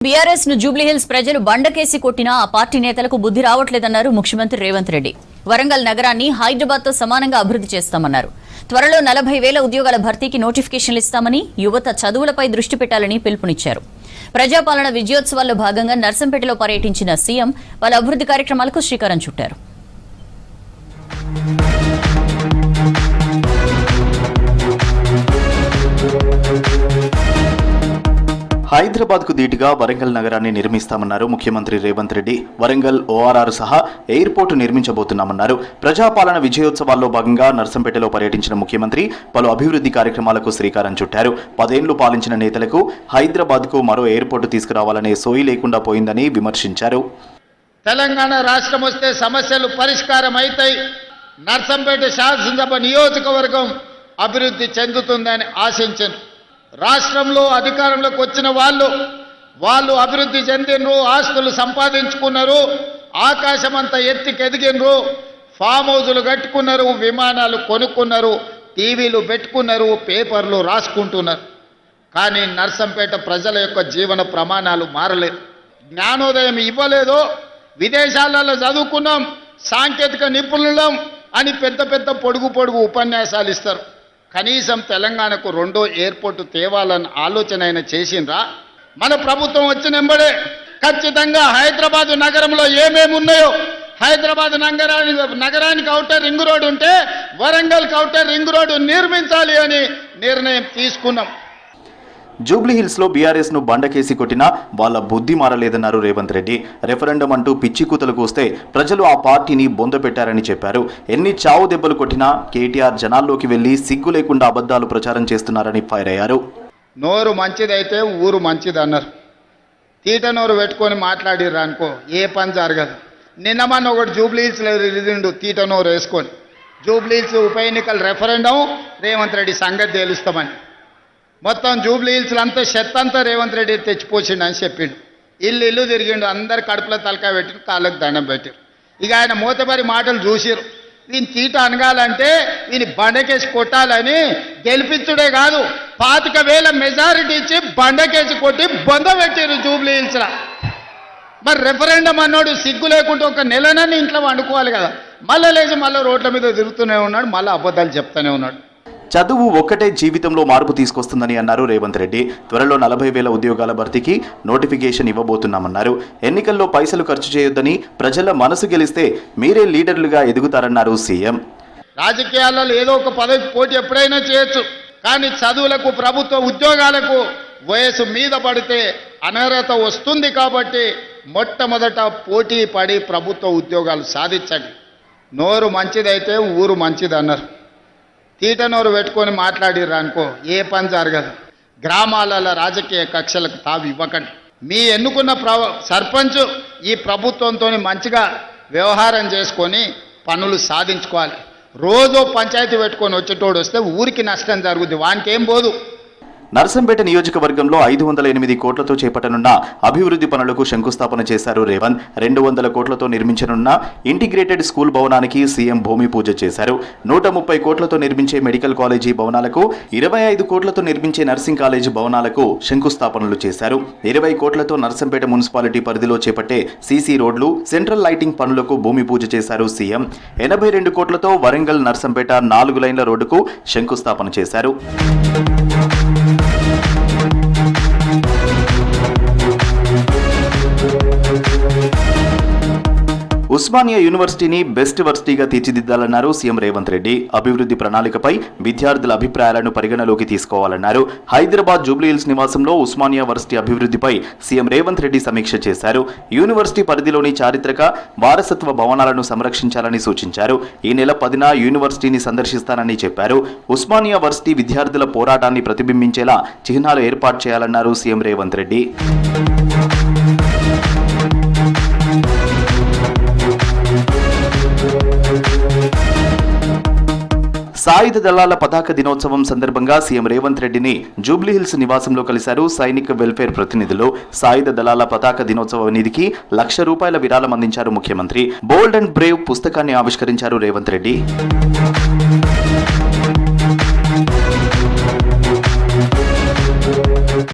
BRS ను జూబ్లీహిల్స్ ప్రజలు బండకేసి కొట్టినా ఆ పార్టీ నేతలకు బుద్ధి రావట్లేదన్నారు ముఖ్యమంత్రి రేవంత్ రెడ్డి. వరంగల్ నగరాన్ని హైదరాబాద్ తో సమానంగా అభివృద్ధి చేస్తామన్నారు. త్వరలో 40,000 ఉద్యోగాల భర్తీకి నోటిఫికేషన్లు ఇస్తామని, యువత చదువులపై దృష్టి పెట్టాలని పిలుపునిచ్చారు. ప్రజాపాలన విజయోత్సవాల్లో భాగంగా నర్సంపేటలో పర్యటించిన సీఎం పలు అభివృద్ధి కార్యక్రమాలకు శ్రీకారం చుట్టారు. హైదరాబాద్ కు ధీటుగా వరంగల్ నగరాన్ని నిర్మిస్తామన్నారు ముఖ్యమంత్రి రేవంత్ రెడ్డి. వరంగల్ ఓఆర్ఆర్ సహా ఎయిర్పోర్టు నిర్మించబోతున్నామన్నారు. ప్రజాపాలన విజయోత్సవాల్లో భాగంగా నర్సంపేటలో పర్యటించిన ముఖ్యమంత్రి పలు అభివృద్ధి కార్యక్రమాలకు శ్రీకారం చుట్టారు. 10 ఏళ్లు పాలించిన నేతలకు హైదరాబాద్ కు మరో ఎయిర్పోర్టు తీసుకురావాలనే సోయి లేకుండా పోయిందని విమర్శించారు. తెలంగాణ రాష్ట్రం వస్తే సమస్యలు పరిష్కారం అవుతాయి, నర్సంపేట శాసనసభ నియోజకవర్గం అభివృద్ధి చెందుతుందని ఆశించారు. రాష్ట్రంలో అధికారంలోకి వచ్చిన వాళ్ళు అభివృద్ధి చెందినరు, ఆస్తులు సంపాదించుకున్నారు, ఆకాశమంతా ఎదిగినరు, ఫామ్ హౌజులు కట్టుకున్నారు, విమానాలు కొనుక్కున్నారు, టీవీలు పెట్టుకున్నారు, పేపర్లు రాసుకుంటున్నారు. కానీ నర్సంపేట ప్రజల యొక్క జీవన ప్రమాణాలు మారలేదు. జ్ఞానోదయం ఇవ్వలేదు. విదేశాలలో చదువుకున్నాం, సాంకేతిక నిపుణులం అని పెద్ద పొడుగు ఉపన్యాసాలు ఇస్తారు. కనీసం తెలంగాణకు 2వ ఎయిర్పోర్టు తేవాలని ఆలోచన అయినా చేసిండ్రా? మన ప్రభుత్వం వచ్చినంబడే ఖచ్చితంగా హైదరాబాద్ నగరంలో ఏమేమి ఉన్నాయో, హైదరాబాద్ నగరానికి ఔటర్ రింగ్ రోడ్ ఉంటే వరంగల్కి ఔటర్ రింగ్ రోడ్డు నిర్మించాలి అని నిర్ణయం తీసుకున్నాం. జూబ్లీహిల్స్ లో బీఆర్ఎస్ ను బండకేసి కొట్టినా వాళ్ళ బుద్ధి మారలేదన్నారు రేవంత్ రెడ్డి. రెఫరెండం అంటూ పిచ్చి కూతలకు వస్తే ప్రజలు ఆ పార్టీని బొందపెట్టారని చెప్పారు. ఎన్ని చావు దెబ్బలు కొట్టినా కేటీఆర్ జనాల్లోకి వెళ్లి సిగ్గు లేకుండా అబద్ధాలు ప్రచారం చేస్తున్నారని ఫైర్ అయ్యారు. నోరు మంచిదైతే ఊరు మంచిది అన్నారు. తీట నోరు పెట్టుకొని మాట్లాడిర్రు అనుకో ఏ పని జరగదు. నిన్నమన్న ఒకటి జూబ్లీహిల్స్లో రిజిండు తీట నోరు వేసుకొని, జూబ్లీహిల్స్ ఉప ఎన్నికల రెఫరెండం రేవంత్ రెడ్డి సంగతి తేలుస్తామని. మొత్తం జూబ్లీహిల్స్లో అంతా చెత్తంతా రేవంత్ రెడ్డి తెచ్చిపోసిండు అని చెప్పిండు. ఇల్లు తిరిగిండు, అందరు కడుపులో తలకాయ పెట్టిరు, కాళ్ళకు దండం పెట్టారు. ఇక ఆయన మూతబరి మాటలు చూసిరు. ఈయన తీట అనగాలంటే ఈయన బండకేసి కొట్టాలని గెలిపించుడే కాదు, 25,000 మెజారిటీ ఇచ్చి బండకేసి కొట్టి బొంద పెట్టిరు జూబ్లీహిల్స్లో. మరి రెఫరెండం అన్నాడు సిగ్గు లేకుంటే ఒక నెలనని ఇంట్లో వండుకోవాలి కదా, మళ్ళీ లేచి మళ్ళీ రోడ్ల మీద తిరుగుతూనే ఉన్నాడు, మళ్ళీ అబద్ధాలు చెప్తూనే ఉన్నాడు. చదువు ఒక్కటే జీవితంలో మార్పు తీసుకొస్తుందని అన్నారు రేవంత్ రెడ్డి. త్వరలో 40,000 ఉద్యోగాల భర్తీకి నోటిఫికేషన్ ఇవ్వబోతున్నామన్నారు. ఎన్నికల్లో పైసలు ఖర్చు చేయొద్దని, ప్రజల మనసు గెలిస్తే మీరే లీడర్లుగా ఎదుగుతారన్నారు సీఎం. రాజకీయాలలో ఏదో ఒక పదవి పోటీ ఎప్పుడైనా చేయొచ్చు, కానీ చదువులకు, ప్రభుత్వ ఉద్యోగాలకు వయసు మీద పడితే అనర్హత వస్తుంది. కాబట్టి మొట్టమొదట పోటీ పడి ప్రభుత్వ ఉద్యోగాలు సాధించండి. నోరు మంచిదైతే ఊరు మంచిది అన్నారు. తీట నోరు పెట్టుకొని మాట్లాడిర్రు అనుకో ఏ పని జరగదు. గ్రామాలలో రాజకీయ కక్షలకు తావి ఇవ్వకండి. మీ ఎన్నుకున్న సర్పంచ్ ఈ ప్రభుత్వంతో మంచిగా వ్యవహారం చేసుకొని పనులు సాధించుకోవాలి. రోజు పంచాయతీ పెట్టుకొని వచ్చేటోడు వస్తే ఊరికి నష్టం జరుగుద్ది, వానికి ఏం పోదు. నర్సంపేట నియోజకవర్గంలో 508 కోట్లతో చేపట్టనున్న అభివృద్ధి పనులకు శంకుస్థాపన చేశారు రేవంత్. 200 కోట్లతో నిర్మించనున్న ఇంటిగ్రేటెడ్ స్కూల్ భవనానికి సీఎం భూమి పూజ చేశారు. 130 కోట్లతో నిర్మించే మెడికల్ కాలేజీ భవనాలకు, 25 కోట్లతో నిర్మించే నర్సింగ్ కాలేజీ భవనాలకు శంకుస్థాపనలు చేశారు. 20 కోట్లతో నర్సంపేట మున్సిపాలిటీ పరిధిలో చేపట్టే సీసీ రోడ్లు, సెంట్రల్ లైటింగ్ పనులకు భూమి పూజ చేశారు సీఎం. 82 కోట్లతో వరంగల్ నర్సంపేట 4 లైన్ల రోడ్డుకు శంకుస్థాపన చేశారు. ఉస్మానియా యూనివర్సిటీని బెస్ట్ వర్సిటీగా తీర్చిదిద్దాలన్నారు సీఎం రేవంత్ రెడ్డి. అభివృద్ధి ప్రణాళికపై విద్యార్థుల అభిప్రాయాలను పరిగణలోకి తీసుకోవాలన్నారు. హైదరాబాద్ జూబ్లీహిల్స్ నివాసంలో ఉస్మానియా వర్సిటీ అభివృద్ధిపై సీఎం రేవంత్ రెడ్డి సమీక్ష చేశారు. యూనివర్సిటీ పరిధిలోని చారిత్రక వారసత్వ భవనాలను సంరక్షించాలని సూచించారు. ఈ నెల 10న యూనివర్సిటీని సందర్శిస్తానని చెప్పారు. ఉస్మానియా వర్సిటీ విద్యార్థుల పోరాటాన్ని ప్రతిబింబించేలా చిహ్నాలు ఏర్పాటు చేయాలన్నారు సీఎం రేవంత్ రెడ్డి. సాయుధ దళాల పతాక దినోత్సవం సందర్భంగా సీఎం రేవంత్ రెడ్డిని జూబ్లీహిల్స్ నివాసంలో కలిశారు సైనిక వెల్ఫేర్ ప్రతినిధులు. సాయుధ దళాల పతాక దినోత్సవ నిధికి ₹1,00,000 విరాళం అందించారు ముఖ్యమంత్రి. బోల్డ్ అండ్ బ్రేవ్ పుస్తకాన్ని ఆవిష్కరించారు రేవంత్ రెడ్డి.